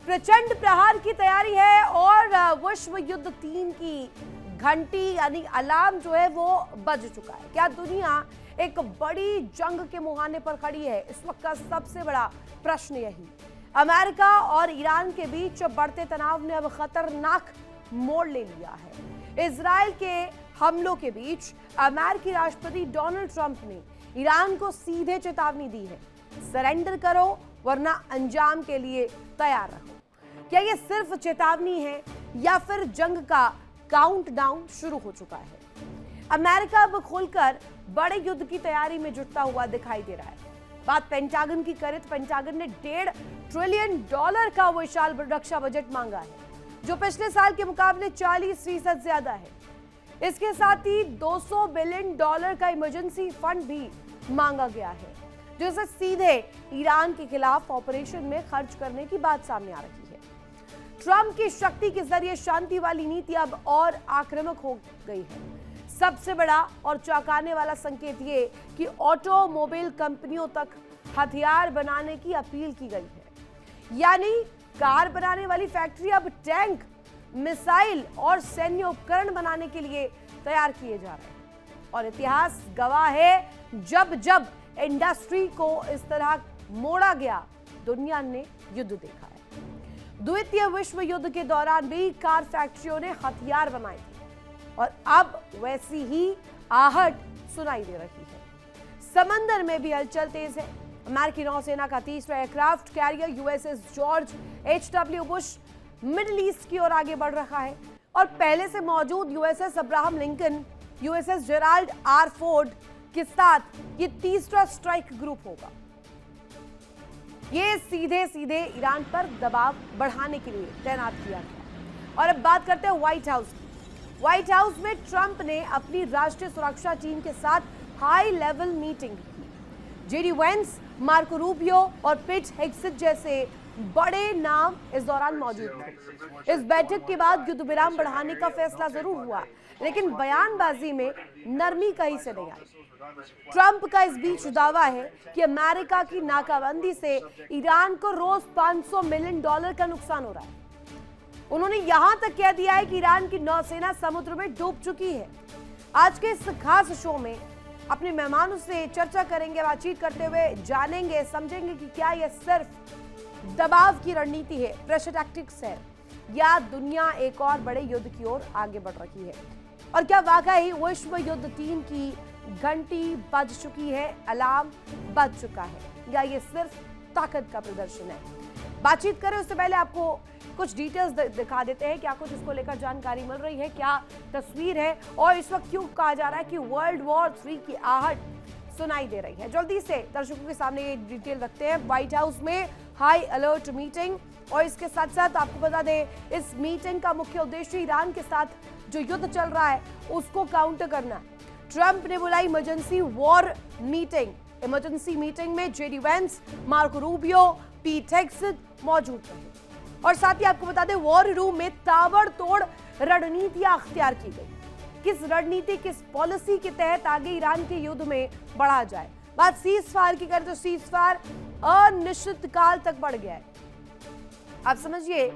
प्रचंड प्रहार की तैयारी है और विश्व युद्ध 3 की घंटी यानी अलार्म जो है वो बज चुका है। क्या दुनिया एक बड़ी जंग के मुहाने पर खड़ी है? इस वक्त का सबसे बड़ा प्रश्न यही। अमेरिका और ईरान के बीच बढ़ते तनाव ने अब खतरनाक मोड़ ले लिया है। इजराइल के हमलों के बीच अमेरिकी राष्ट्रपति डोनाल्ड ट्रंप ने ईरान को सीधे चेतावनी दी है, सरेंडर करो वरना अंजाम के लिए तैयार रहो। क्या यह सिर्फ चेतावनी है या फिर जंग का काउंटडाउन शुरू हो चुका है? अमेरिका अब खुलकर बड़े युद्ध की तैयारी में जुटता हुआ दिखाई दे रहा है। बात पेंटागन की करें तो पेंटागन ने $1.5 ट्रिलियन का विशाल रक्षा बजट मांगा है, जो पिछले साल के मुकाबले 40% ज्यादा है। इसके साथ ही $200 बिलियन का इमरजेंसी फंड भी मांगा गया है, जिसे सीधे ईरान के खिलाफ ऑपरेशन में खर्च करने की बात सामने आ रही है। ट्रंप की शक्ति के जरिए शांति वाली नीति अब और आक्रामक हो गई है। सबसे बड़ा और चौंकाने वाला संकेत ये कि ऑटोमोबाइल कंपनियों तक हथियार बनाने की अपील की गई है, यानी कार बनाने वाली फैक्ट्री अब टैंक, मिसाइल और सैन्य उपकरण बनाने के लिए तैयार किए जा रहे हैं। और इतिहास गवाह है, जब जब इंडस्ट्री को इस तरह मोड़ा गया, दुनिया ने युद्ध देखा है। द्वितीय विश्व युद्ध के दौरान भी कार फैक्ट्रियों ने हथियार बनाए थे और अब वैसी ही आहट सुनाई दे रही है। समंदर में भी हलचल तेज है। अमेरिकी नौसेना का तीसरा aircraft carrier USS George H.W. Bush middle east की ओर आगे बढ़ रहा है और पहले से मौजूद USS Abraham Lincoln, USS Gerald R Ford के साथ ये तीसरा स्ट्राइक ग्रुप होगा। ये सीधे सीधे ईरान पर दबाव बढ़ाने के लिए तैनात किया गया। और अब बात करते हैं व्हाइट हाउस की। व्हाइट हाउस में ट्रंप ने अपनी राष्ट्रीय सुरक्षा टीम के साथ हाई लेवल मीटिंग की। जेडी वेंस, मार्को रूबियो और पिट हेग्सेट जैसे बड़े नाम इस दौरान मौजूद थे। इस बैठक के बाद युद्ध विराम बढ़ाने का फैसला जरूर हुआ, लेकिन बयानबाजी में नरमी कहीं से नहीं आई। ट्रंप का इस बीच दावा है कि अमेरिका की नाकाबंदी से ईरान को रोज $500 मिलियन का नुकसान हो रहा है। उन्होंने यहां तक कह दिया है कि ईरान की नौसेना समुद्र में डूब चुकी है। आज के इस खास शो में अपने मेहमानों से चर्चा करेंगे, बातचीत करते हुए जानेंगे, समझेंगे कि क्या यह सिर्फ दबाव की रणनीति है, प्रेशर टैक्टिक्स है, या दुनिया एक और बड़े युद्ध की ओर आगे बढ़ रही है। और क्या वाकई विश्व युद्ध 3 की घंटी बज चुकी है, अलार्म बज चुका है, या ये सिर्फ ताकत का प्रदर्शन है? बातचीत करें उससे पहले आपको कुछ डिटेल्स दिखा देते हैं, क्या कुछ इसको लेकर जानकारी मिल रही है, क्या तस्वीर है और इस वक्त क्यों कहा जा रहा है कि वर्ल्ड वॉर 3 की आहट सुनाई दे रही है। जल्दी से दर्शकों के सामने ये डिटेल रखते हैं। व्हाइट हाउस में हाई अलर्ट मीटिंग, और इसके साथ साथ आपको बता दें, इस मीटिंग का मुख्य उद्देश्य ईरान के साथ जो युद्ध चल रहा है उसको काउंटर करना। ट्रंप ने बुलाई emergency war meeting. Emergency meeting में जेडी वेंस, मार्को रूबियो, पीट हेग्सेट मौजूद रहे और साथ ही आपको बता दें, वॉर रूम में ताबड़तोड़ रणनीतियां अख्तियार की गई। किस रणनीति, किस पॉलिसी के तहत आगे ईरान के युद्ध में बढ़ा जाए। बात सीज फायर की करें तो सीज फायर अनिश्चित काल तक बढ़ गया है। आप समझिए,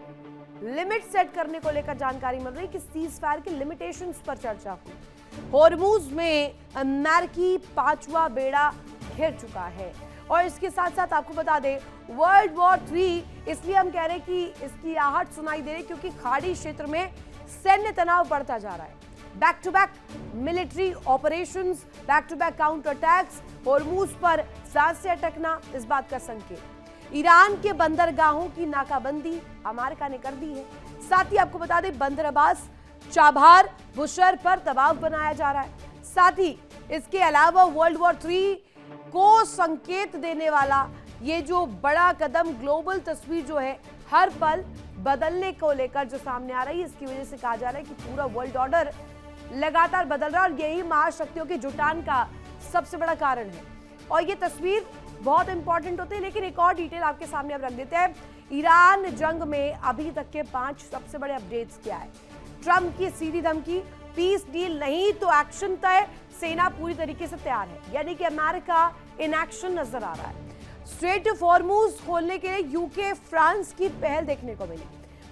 लिमिट सेट करने को लेकर जानकारी मिल रही है कि सीज फायर के लिमिटेशंस पर चर्चा हुई। होर्मुज में अमेरिकी 5वां बेड़ा घिर चुका है और इसके साथ साथ आपको बता दें, वर्ल्ड वॉर 3 इसलिए हम कह रहे हैं कि इसकी आहट सुनाई दे रही क्योंकि खाड़ी क्षेत्र में सैन्य तनाव बढ़ता जा रहा है। Back to back military operations, back to back counter attacks, Hormuz पर सांस से अटकना इस बात का संकेत। ईरान के बंदरगाहों की नाकाबंदी अमेरिका ने कर दी है। साथ ही आपको बता दें, बंदर अब्बास, चाबहार, बुशर पर दबाव बनाया जा रहा है। साथ ही इसके अलावा वर्ल्ड वॉर 3 को संकेत देने वाला ये जो बड़ा कदम, ग्लोबल तस्वीर जो है हर पल बदलने को लेकर जो सामने आ रही है, इसकी वजह से कहा जा रहा है कि पूरा वर्ल्ड ऑर्डर लगातार बदल रहा है और यही महाशक्तियों के जुटान का सबसे बड़ा कारण है। और ये तस्वीर बहुत इंपॉर्टेंट होती है, लेकिन एक और डिटेल आपके सामने अब रख देते हैं। ईरान जंग में अभी तक के 5 सबसे बड़े अपडेट्स क्या है? ट्रंप की सीधी धमकी, पीस डील नहीं तो एक्शन तय, सेना पूरी तरीके से तैयार है, यानी कि अमेरिका इन एक्शन नजर आ रहा है। स्ट्रेट ऑफ हॉर्मूज खोलने के लिए यूके फ्रांस की पहल देखने को मिली।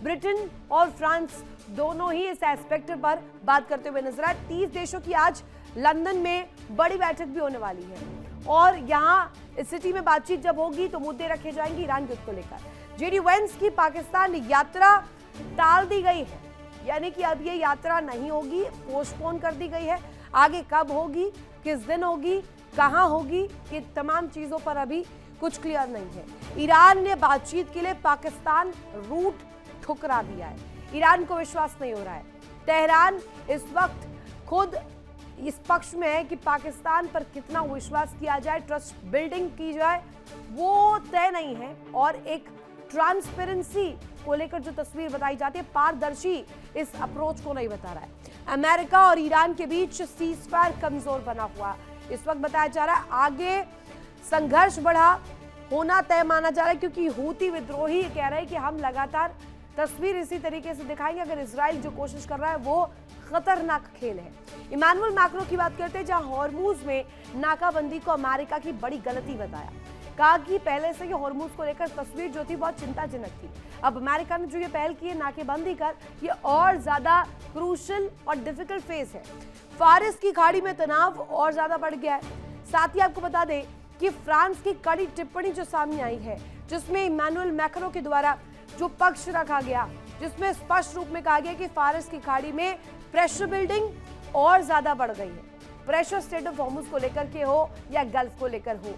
ब्रिटेन और फ्रांस दोनों ही इस एस्पेक्ट पर बात करते हुए नजर आए। 30 देशों की आज लंदन में बड़ी बैठक भी होने वाली है और यहां इस सिटी में बातचीत जब होगी तो मुद्दे रखे जाएंगे ईरान युद्ध को लेकर। जेडी वेंस की पाकिस्तान यात्रा टाल दी गई है, यानी कि अब ये यात्रा नहीं होगी, पोस्टपोन कर दी गई है। आगे कब होगी, किस दिन होगी, कहां होगी, ये तमाम चीजों पर अभी कुछ क्लियर नहीं है। ईरान ने बातचीत के लिए पाकिस्तान रूट ठुकरा दिया है। ईरान को विश्वास नहीं हो रहा है। तेहरान इस वक्त खुद इस पक्ष में है कि पाकिस्तान पर कितना विश्वास किया जाए, ट्रस्ट बिल्डिंग की जाए, वो तय नहीं है। और एक ट्रांसपेरेंसी को लेकर जो तस्वीर बताई जाती है, पारदर्शी इस अप्रोच को नहीं बता रहा है। अमेरिका और ईरान के बीच सीजफायर कमजोर बना हुआ इस वक्त बताया जा रहा है। आगे संघर्ष बढ़ा होना तय माना जा रहा है, क्योंकि हूती विद्रोही कह रहे हैं कि हम लगातार तस्वीर इसी तरीके से दिखाएंगे अगर इजराइल जो कोशिश कर रहा है वो खतरनाक खेल है। इमानुएल मैक्रो की बात करते हैं, जहां हॉर्मूज में नाकाबंदी को अमेरिका की बड़ी गलती बताया। कहा कि पहले से ही हॉर्मूज को लेकर तस्वीर जो थी बहुत चिंताजनक थी। अब अमेरिका ने जो ये पहल की है नाकेबंदी कर, ये और ज्यादा क्रूशल और डिफिकल्ट फेज है। फारिस की खाड़ी में तनाव और ज्यादा बढ़ गया है। साथ ही आपको बता दें कि फ्रांस की कड़ी टिप्पणी जो सामने आई है, जिसमें इमानुएल मैक्रो के द्वारा जो पक्ष रखा गया, जिसमें स्पष्ट रूप में कहा गया कि फारिस की खाड़ी में प्रेशर बिल्डिंग और ज्यादा बढ़ गई है। प्रेशर स्टेट ऑफ हॉर्मुज को लेकर के हो या गल्फ को लेकर हो,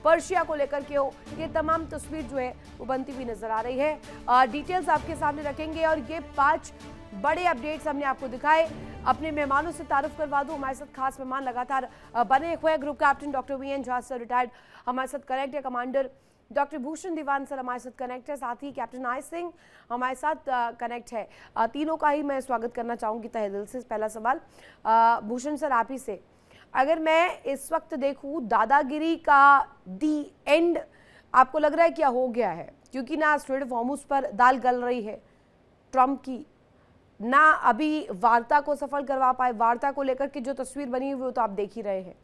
पर्शिया को लेकर के हो, ये तमाम तस्वीर जो है वो बनती हुई नजर आ रही है। डिटेल्स आपके सामने रखेंगे और ये 5 बड़े अपडेट्स हमने आपको दिखाए। अपने मेहमानों से तारुफ करवा दूं, हमारे साथ खास मेहमान लगातार बने हुए group captain doctor VN Jha sir retired हमारे साथ कनेक्ट है, commander doctor Bhushan Diwan sir हमारे साथ कनेक्ट है, साथ ही कैप्टन आय सिंह हमारे साथ कनेक्ट है। तीनों का ही मैं स्वागत करना चाहूँगी तहे दिल से। पहला सवाल भूषण सर आप ही से, अगर मैं इस वक्त देखूँ दादागिरी का दी एंड आपको लग रहा है क्या हो गया है? क्योंकि ना स्ट्रेट ऑफ हॉर्मुज पर दाल गल रही है ट्रंप की, ना अभी वार्ता को सफल करवा पाए। वार्ता को लेकर के जो तस्वीर बनी हुई वो तो आप देख ही रहे हैं,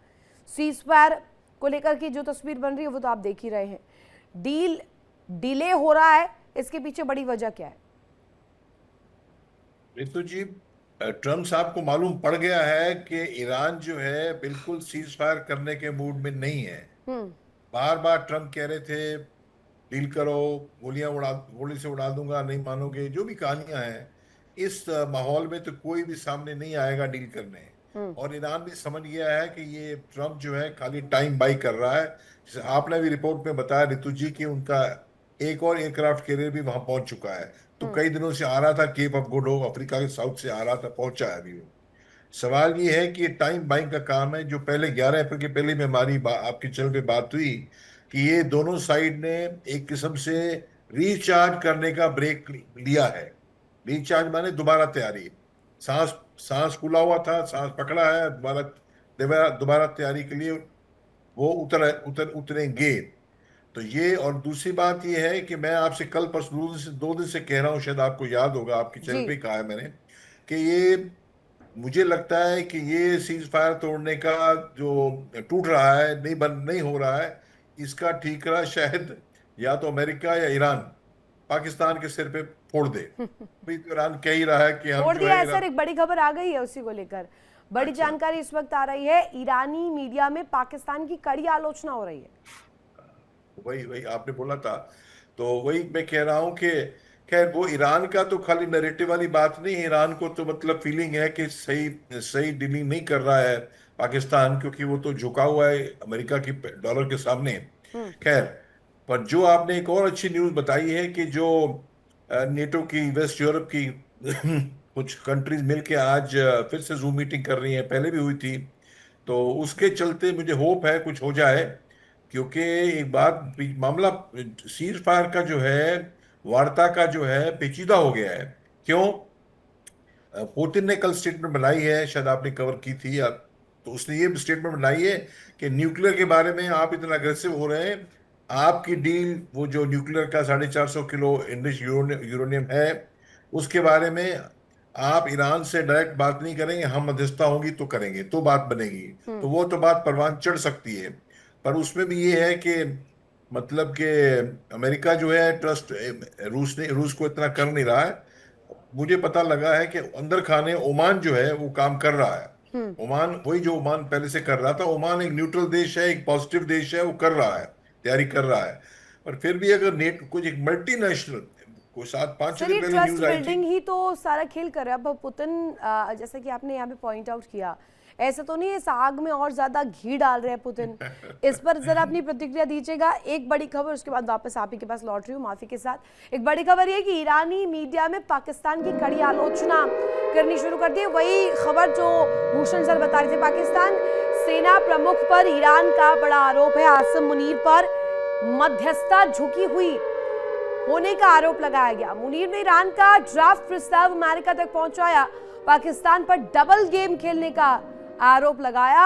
सीजफायर को लेकर के जो तस्वीर बन रही है वो तो आप देख ही रहे हैं। डील डिले हो रहा है, इसके पीछे बड़ी वजह क्या है? रितु जी, ट्रम्प साहब को मालूम पड़ गया है कि ईरान जो है बिल्कुल सीज फायर करने के मूड में नहीं है। बार बार ट्रम्प कह रहे थे डील करो, गोली से उड़ा दूंगा, नहीं मानोगे, जो भी कहानियां हैं। इस माहौल में तो कोई भी सामने नहीं आएगा डील करने। और ईरान भी समझ गया है कि ये ट्रम्प जो है खाली टाइम बाई कर रहा है। आपने भी रिपोर्ट में बताया रितु जी कि उनका एक और एयरक्राफ्ट कैरियर भी वहां पहुंच चुका है। तो कई दिनों से आ रहा था, Cape of Good Hope Africa के साउथ से आ रहा था, पहुंचा है अभी वो। सवाल ये है कि टाइम बाइंग का काम है, जो पहले 11 अप्रैल के पहले में हमारी आपके चैनल पे बात हुई कि ये दोनों साइड ने एक किस्म से रिचार्ज करने का ब्रेक लिया है। रिचार्ज माने दोबारा तैयारी। सांस सांस फूला हुआ था, सांस पकड़ा है, दोबारा दोबारा तैयारी के लिए वो उतरेंगे। तो ये, और दूसरी बात ये है कि मैं आपसे कल परसों 2 दिन से कह रहा हूं, शायद आपको याद होगा, आपके चैनल पे कहा है मैंने कि ये मुझे लगता है कि ये सीज फायर तोड़ने का जो टूट रहा है, नहीं हो रहा है, इसका ठीकरा शायद या तो अमेरिका या ईरान पाकिस्तान के सिर पे फोड़ दे। तो ईरान कह ही रहा है कि हम जो है। सर एक बड़ी खबर आ गई है उसी को लेकर, बड़ी जानकारी इस वक्त आ रही है। ईरानी मीडिया में पाकिस्तान की कड़ी आलोचना हो रही है। वही आपने बोला था, तो वही मैं कह रहा हूं कि खैर वो ईरान का तो खाली नैरेटिव वाली बात नहीं है। ईरान को तो मतलब फीलिंग है कि सही डीलिंग नहीं कर रहा है पाकिस्तान, क्योंकि वो तो झुका हुआ है अमेरिका की डॉलर के सामने। खैर, पर जो आपने एक और अच्छी न्यूज बताई है कि जो नेटो की, वेस्ट यूरोप की कुछ कंट्रीज मिलके आज फिर से जूम मीटिंग कर रही हैं, पहले भी हुई थी, तो उसके चलते मुझे होप है कुछ हो जाए। क्योंकि एक बात, मामला सीज फायर का जो है, वार्ता का जो है, पेचीदा हो गया है। क्यों? पुतिन ने कल स्टेटमेंट बनाई है, शायद आपने कवर की थी तो उसने ये स्टेटमेंट बनाई है कि न्यूक्लियर के बारे में आप इतना अग्रेसिव हो रहे हैं, आपकी डील वो जो न्यूक्लियर का 450 किलो इंडिश यूरेनियम है उसके बारे में आप ईरान से डायरेक्ट बात नहीं करेंगे, हम मध्यस्थता होंगी तो करेंगे, तो बात बनेगी। तो वो तो बात परवान चढ़ सकती है, पर उसमें भी ये है कि मतलब कि अमेरिका जो है ट्रस्ट रूस को इतना कर नहीं रहा है। मुझे पता लगा है कि अंदर खाने ओमान जो है वो काम कर रहा है। ओमान वही जो ओमान पहले से कर रहा था। ओमान एक न्यूट्रल देश है, एक पॉजिटिव देश है, वो कर रहा है, तैयारी कर रहा है। पर फिर भी अगर नेट कुछ एक मल्टीनेशनल, कोई 7-5 दिन सर, ये पहले ट्रस्ट न्यूज आई थी। बिल्डिंग ही तो सारा खेल कर रहा है। अब पुतिन, जैसा कि आपने यहाँ पे पॉइंट आउट किया, ऐसा तो नहीं है इस आग में और ज्यादा घी डाल रहे हैं पुतिन। इस पर जरा अपनी प्रतिक्रिया दीजिएगा। एक बड़ी खबर, उसके बाद वापस आप ही के पास लौट रही हूँ माफी के साथ। एक बड़ी खबर ये कि ईरानी मीडिया में पाकिस्तान की कड़ी आलोचना करनी शुरू कर दी। वही खबर जो भूषण सर बता रहे थे, पाकिस्तान सेना प्रमुख पर ईरान का बड़ा आरोप है। आसिम मुनीर पर मध्यस्थता झुकी हुई होने का आरोप लगाया गया। मुनीर ने ईरान का ड्राफ्ट प्रस्ताव अमेरिका तक पहुंचाया, पाकिस्तान पर डबल गेम खेलने का आरोप लगाया।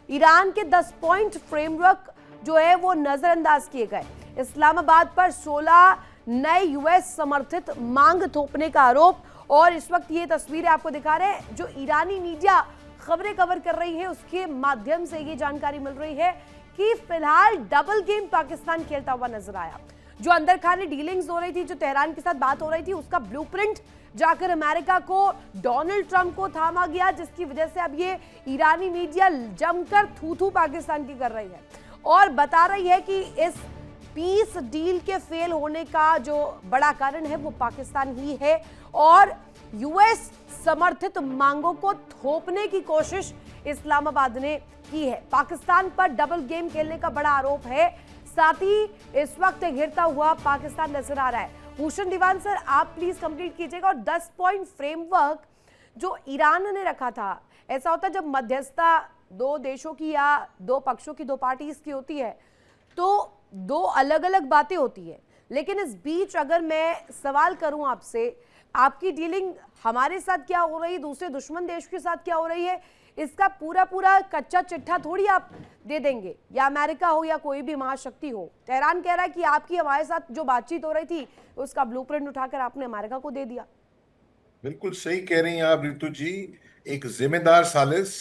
ईरान के 10 पॉइंट फ्रेमवर्क जो है वो नजरअंदाज किए गए। इस्लामाबाद पर 16 नए यूएस समर्थित मांग थोपने का आरोप। और इस वक्त ये तस्वीरें आपको दिखा रहे हैं, जो ईरानी मीडिया खबरें कवर कर रही है उसके माध्यम से ये जानकारी मिल रही है कि फिलहाल डबल गेम पाकिस्तान खेलता हुआ नजर आया। जो अंदर खाने डीलिंग्स हो रही थी, जो तेहरान के साथ बात हो रही थी, उसका ब्लूप्रिंट जाकर अमेरिका को, डोनाल्ड ट्रंप को थामा गया, जिसकी वजह से अब ये ईरानी मीडिया जमकर थू-थू पाकिस्तान की कर रही है और बता रही है कि इस पीस डील के फेल होने का जो बड़ा कारण है वो पाकिस्तान ही है और यूएस समर्थित मांगों को थोपने की कोशिश इस्लामाबाद ने की है। पाकिस्तान पर डबल गेम खेलने का बड़ा आरोप है। साथ ही इस वक्त घिरता हुआ पाकिस्तान नजर आ रहा है। भूषण दीवान सर, आप प्लीज कंप्लीट कीजिएगा। और 10 पॉइंट फ्रेमवर्क जो ईरान ने रखा था, ऐसा होता है जब मध्यस्थता दो देशों की या दो पक्षों की, दो पार्टीज की होती है तो दो अलग अलग बातें होती है। लेकिन इस बीच अगर मैं सवाल करूं आपसे, आपकी डीलिंग हमारे साथ क्या हो रही है, दूसरे दुश्मन देश के साथ क्या हो रही है, इसका पूरा पूरा कच्चा चिट्ठा थोड़ी आप दे देंगे, या अमेरिका हो या कोई भी महाशक्ति हो। तेहरान कह रहा है कि आपकी हमारे साथ जो बातचीत हो रही थी उसका ब्लूप्रिंट उठाकर आपने अमेरिका को दे दिया। बिल्कुल सही कह रही हैं आप रितु जी। एक जिम्मेदार सालिस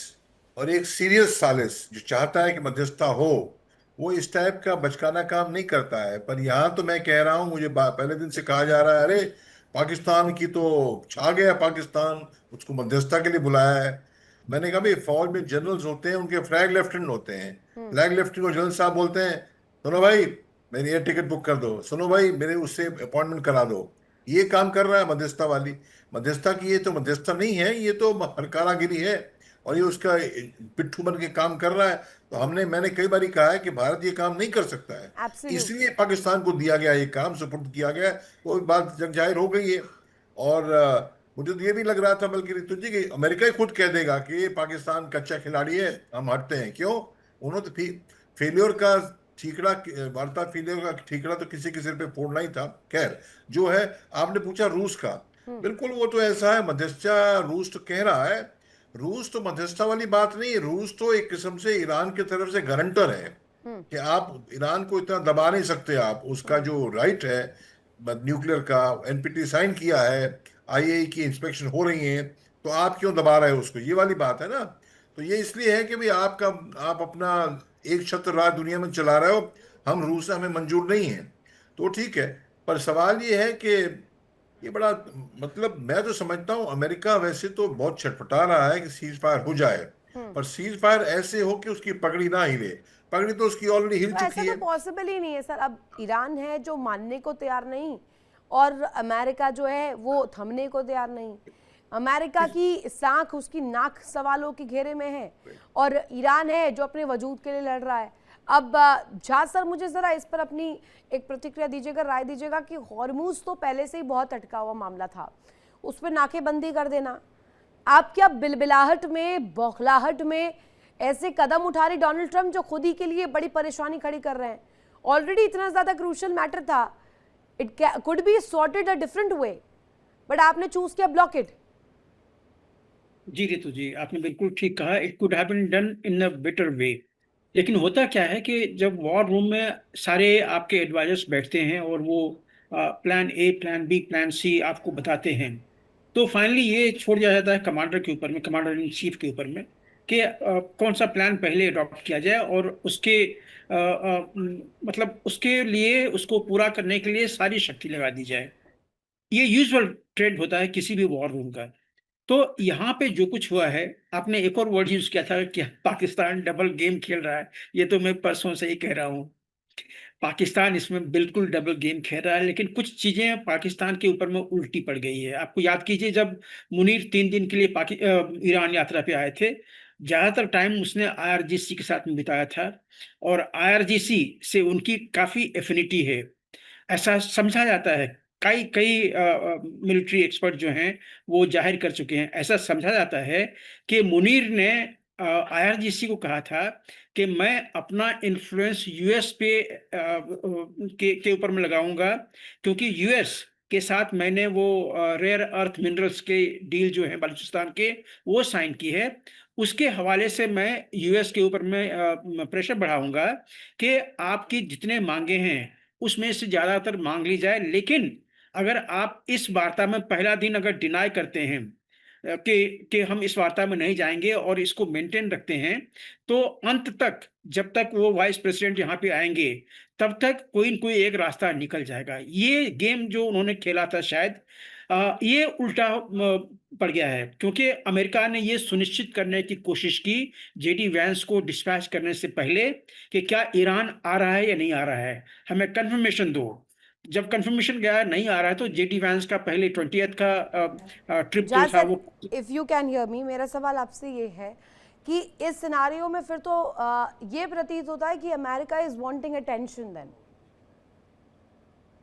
और एक सीरियस सालिस जो चाहता है कि मध्यस्थता हो, वो इस टाइप का बचकाना काम नहीं करता है। पर यहां तो मैं कह रहा हूं, मुझे पहले दिन से कहा जा रहा है, अरे पाकिस्तान की तो छा गया, पाकिस्तान उसको मध्यस्थता के लिए बुलाया है। मैंने कहा भाई, फौज में जनरल्स होते हैं, उनके फ्लैग लेफ्टिनेंट होते हैं। फ्लैग लेफ्टिनेंट को जनरल साहब बोलते हैं, सुनो भाई मेरी एयर टिकट बुक कर दो, सुनो भाई मेरे उससे अपॉइंटमेंट करा दो। ये काम कर रहा है मध्यस्थता वाली। मध्यस्थता की ये तो मध्यस्थता नहीं है, ये तो हरकारागिरी है। और ये उसका पिट्ठू बन के काम कर रहा है। तो मैंने कई बार कहा है कि भारत ये काम नहीं कर सकता है, एब्सोल्युटली। इसलिए पाकिस्तान को दिया गया, ये काम सुपुर्द किया गया है। वो बात जग जाहिर हो गई है। और मुझे तो ये भी लग रहा था बल्कि रितु जी कि अमेरिका ही खुद कह देगा कि ये पाकिस्तान कच्चा खिलाड़ी है, हम हटते हैं। क्यों? उन्होंने तो फेलियर का ठीकरा, वार्ता फेलियर का ठीकरा तो किसी के सिर पे फोड़ना ही था। खैर, जो है, आपने पूछा रूस का, बिल्कुल वो तो ऐसा है, मध्यस्थता रूस तो कह रहा है। रूस तो मध्यस्थता वाली बात नहीं है, रूस तो एक किस्म से ईरान की तरफ से गारंटर है कि आप ईरान को इतना दबा नहीं सकते। आप उसका जो राइट है न्यूक्लियर का, एनपीटी साइन किया है, आईएई की इंस्पेक्शन हो रही है, तो आप क्यों दबा रहे हो उसको, ये वाली बात है ना। तो ये इसलिए है कि भाई आप अपना एक छत्र राज दुनिया में चला रहे हो, हम रूस हमें मंजूर नहीं है। तो ठीक है। पर सवाल ये है कि ये बड़ा, मतलब मैं तो समझता हूं अमेरिका वैसे तो बहुत छटपटा रहा है कि सीज फायर हो जाए, पर सीज फायर ऐसे हो कि उसकी पगड़ी ना हिले। पगड़ी तो उसकी ऑलरेडी हिल तो ऐसा चुकी तो है। पॉसिबल ही नहीं है सर। अब ईरान है जो मानने को तैयार नहीं, और अमेरिका जो है वो थमने को तैयार नहीं। अमेरिका की साख, उसकी नाक सवालों के घेरे में है, और ईरान है जो अपने वजूद के लिए लड़ रहा है। अब झा सर, मुझे जरा इस पर अपनी एक प्रतिक्रिया दीजिएगा, राय दीजिएगा कि हॉर्मूज तो पहले से ही बहुत अटका हुआ मामला था, उस पर नाकेबंदी कर देना, आप क्या बिलबिलाहट में, बौखलाहट में ऐसे कदम उठा रहे डोनाल्ड ट्रंप, जो खुद ही के लिए बड़ी परेशानी खड़ी कर रहे हैं? ऑलरेडी इतना ज्यादा क्रूशियल मैटर था, it could be sorted a different way, but आपने चूज किया ब्लॉक इट। जी रितु जी, आपने बिल्कुल ठीक कहा, it could have been done in a better way. लेकिन होता क्या है कि जब वॉर रूम में सारे आपके एडवाइजर्स बैठते हैं और वो plan A, plan B, plan C आपको बताते हैं, तो फाइनली ये छोड़ दिया जाता है कमांडर के ऊपर में, कमांडर इन चीफ के ऊपर में, कि आप इसको फॉलो करिए। और वो कि कौन सा प्लान पहले अडॉप्ट किया जाए और उसके मतलब उसके लिए उसको पूरा करने के लिए सारी शक्ति लगा दी जाए। ये यूजुअल ट्रेंड होता है किसी भी वॉर रूम का। तो यहाँ पे जो कुछ हुआ है, आपने एक और वर्ड यूज़ किया था कि पाकिस्तान डबल गेम खेल रहा है। ये तो मैं परसों से ही कह रहा हूँ। पाकिस्तान इसमें बिल्कुल डबल गेम खेल रहा है, लेकिन कुछ चीज़ें पाकिस्तान के ऊपर में उल्टी पड़ गई है। आपको याद कीजिए जब मुनीर 3 दिन के लिए ईरान यात्रा पे आए थे, ज़्यादातर टाइम उसने आईआरजीसी के साथ में बिताया था और आईआरजीसी से उनकी काफ़ी एफिनिटी है। ऐसा समझा जाता है, कई कई मिलिट्री एक्सपर्ट जो हैं वो जाहिर कर चुके हैं। ऐसा समझा जाता है कि मुनीर ने आईआरजीसी को कहा था कि मैं अपना इन्फ्लुएंस यूएस पे के ऊपर मैं लगाऊंगा, क्योंकि यूएस के साथ मैंने वो रेयर अर्थ मिनरल्स के डील जो है बलूचिस्तान के वो साइन की है। उसके हवाले से मैं यूएस के ऊपर मैं प्रेशर बढ़ाऊंगा कि आपकी जितने मांगे हैं उसमें से ज़्यादातर मांग ली जाए, लेकिन अगर आप इस वार्ता में पहला दिन अगर डिनाई करते हैं कि हम इस वार्ता में नहीं जाएंगे और इसको मेंटेन रखते हैं, तो अंत तक जब तक वो वाइस प्रेसिडेंट यहाँ पे आएंगे तब तक कोई न कोई एक रास्ता निकल जाएगा। ये गेम जो उन्होंने खेला था शायद ये उल्टा पड़ गया है, क्योंकि अमेरिका ने ये सुनिश्चित करने की कोशिश की जेडी वैंस को डिस्पैच करने से पहले कि क्या ईरान आ रहा है या नहीं आ रहा है, हमें कंफर्मेशन दो। जब कंफर्मेशन गया नहीं आ रहा है तो जेडी वैंस का पहले 20th का ट्रिप जो था वो if you can hear me, मेरा सवाल आपसे ये है कि इस सिनारियो में फिर तो ये प्रतीत होता है कि America is wanting attention then.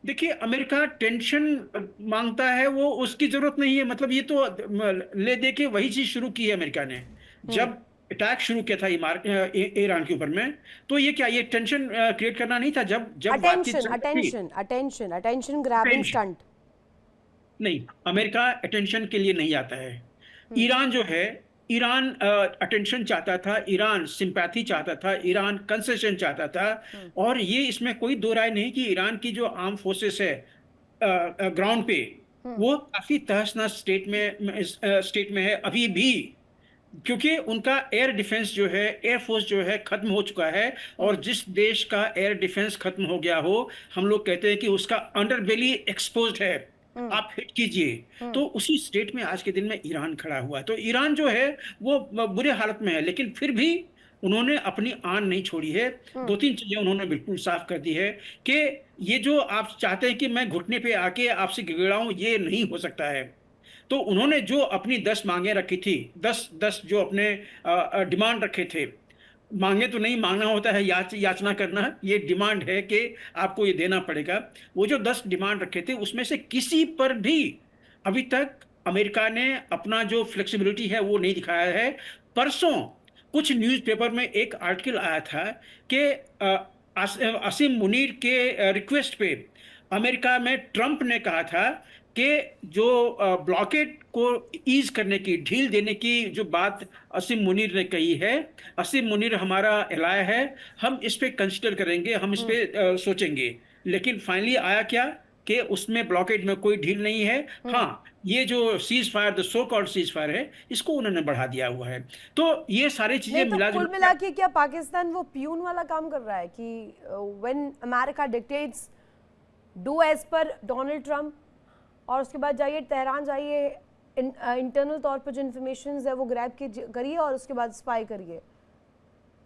देखिए, अमेरिका टेंशन मांगता है, वो उसकी जरूरत नहीं है। मतलब ये तो ले दे के वही चीज शुरू की है अमेरिका ने जब अटैक शुरू किया था ईरान के ऊपर में। तो ये क्या, ये टेंशन क्रिएट करना नहीं था? जब जब अटेंशन ग्रैबिंग स्टंट नहीं, अमेरिका अटेंशन के लिए नहीं आता है। ईरान जो है, ईरान अटेंशन चाहता था, ईरान सिंपैथी चाहता था, ईरान कंसेशन चाहता था। और ये इसमें कोई दो राय नहीं कि ईरान की जो आर्म फोर्सेस है ग्राउंड पे वो काफी तहस-नहस स्टेट में है अभी भी, क्योंकि उनका एयर डिफेंस जो है, एयर फोर्स जो है खत्म हो चुका है। और जिस देश का एयर डिफेंस खत्म हो गया हो, हम लोग कहते हैं कि उसका अंडरबेली एक्सपोज्ड है, आप हिट कीजिए। तो उसी स्टेट में आज के दिन में ईरान खड़ा हुआ है। तो ईरान जो है वो बुरे हालत में है, लेकिन फिर भी उन्होंने अपनी आन नहीं छोड़ी है। 2-3 चीजें उन्होंने बिल्कुल साफ कर दी है कि ये जो आप चाहते हैं कि मैं घुटने पे आके आपसे गिड़गिड़ाऊं, ये नहीं हो सकता है। तो उन्होंने जो अपनी 10 मांगे रखी थी, 10 जो अपने डिमांड रखे थे, मांगे तो नहीं, मांगना होता है याचना करना, ये डिमांड है कि आपको ये देना पड़ेगा। वो जो 10 डिमांड रखे थे उसमें से किसी पर भी अभी तक अमेरिका ने अपना जो फ्लेक्सिबिलिटी है वो नहीं दिखाया है। परसों कुछ न्यूज़पेपर में एक आर्टिकल आया था कि असीम मुनीर के रिक्वेस्ट पे अमेरिका में ट्रंप ने कहा था कि जो ब्लॉकेड को ईज करने की, ढील देने की जो बात असीम मुनीर ने कही है, असीम मुनीर हमारा एलाय है, हम इस पे कंसिडर करेंगे, हम इस पे सोचेंगे। लेकिन फाइनली आया क्या कि उसमें ब्लॉकेड में कोई ढील नहीं है। हाँ, ये जो cease fire, the so called cease fire है, इसको उन्होंने बढ़ा दिया हुआ है। तो ये सारी चीजें तो कुल मिला के क्या पाकिस्तान वो प्यून वाला काम कर रहा है कि when America dictates do as per Donald Trump, और उसके बाद जाइए तेहरान, जाइए इंटरनल तौर पर जो इन्फॉर्मेशन है वो ग्रैब करिए और उसके बाद स्पाई करिए।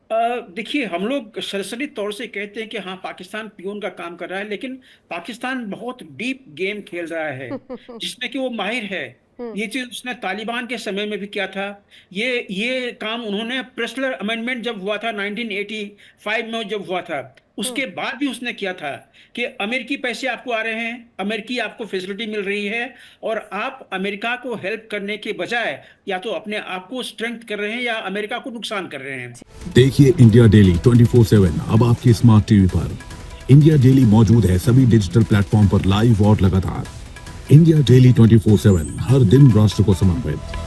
देखिए, हम लोग सरसरी तौर से कहते हैं कि हाँ पाकिस्तान पियोन का काम कर रहा है, लेकिन पाकिस्तान बहुत डीप गेम खेल रहा है जिसमें कि वो माहिर है। ये चीज उसने तालिबान के समय में भी किया था। ये काम उन्होंने प्रेस्लर अमेंडमेंट जब हुआ था 1985 में, जब हुआ था उसके बाद भी उसने किया था कि अमेरिकी पैसे आपको आ रहे हैं, अमेरिकी आपको फैसिलिटी मिल रही है, और आप अमेरिका को हेल्प करने के बजाय या तो अपने आप को स्ट्रेंथ कर रहे हैं या अमेरिका को नुकसान कर रहे हैं। देखिए इंडिया डेली 24/7 अब आपके स्मार्ट टीवी पर। इंडिया डेली मौजूद है सभी डिजिटल प्लेटफॉर्म पर लाइव और लगातार। इंडिया डेली 24/7 हर दिन राष्ट्र को समर्पित।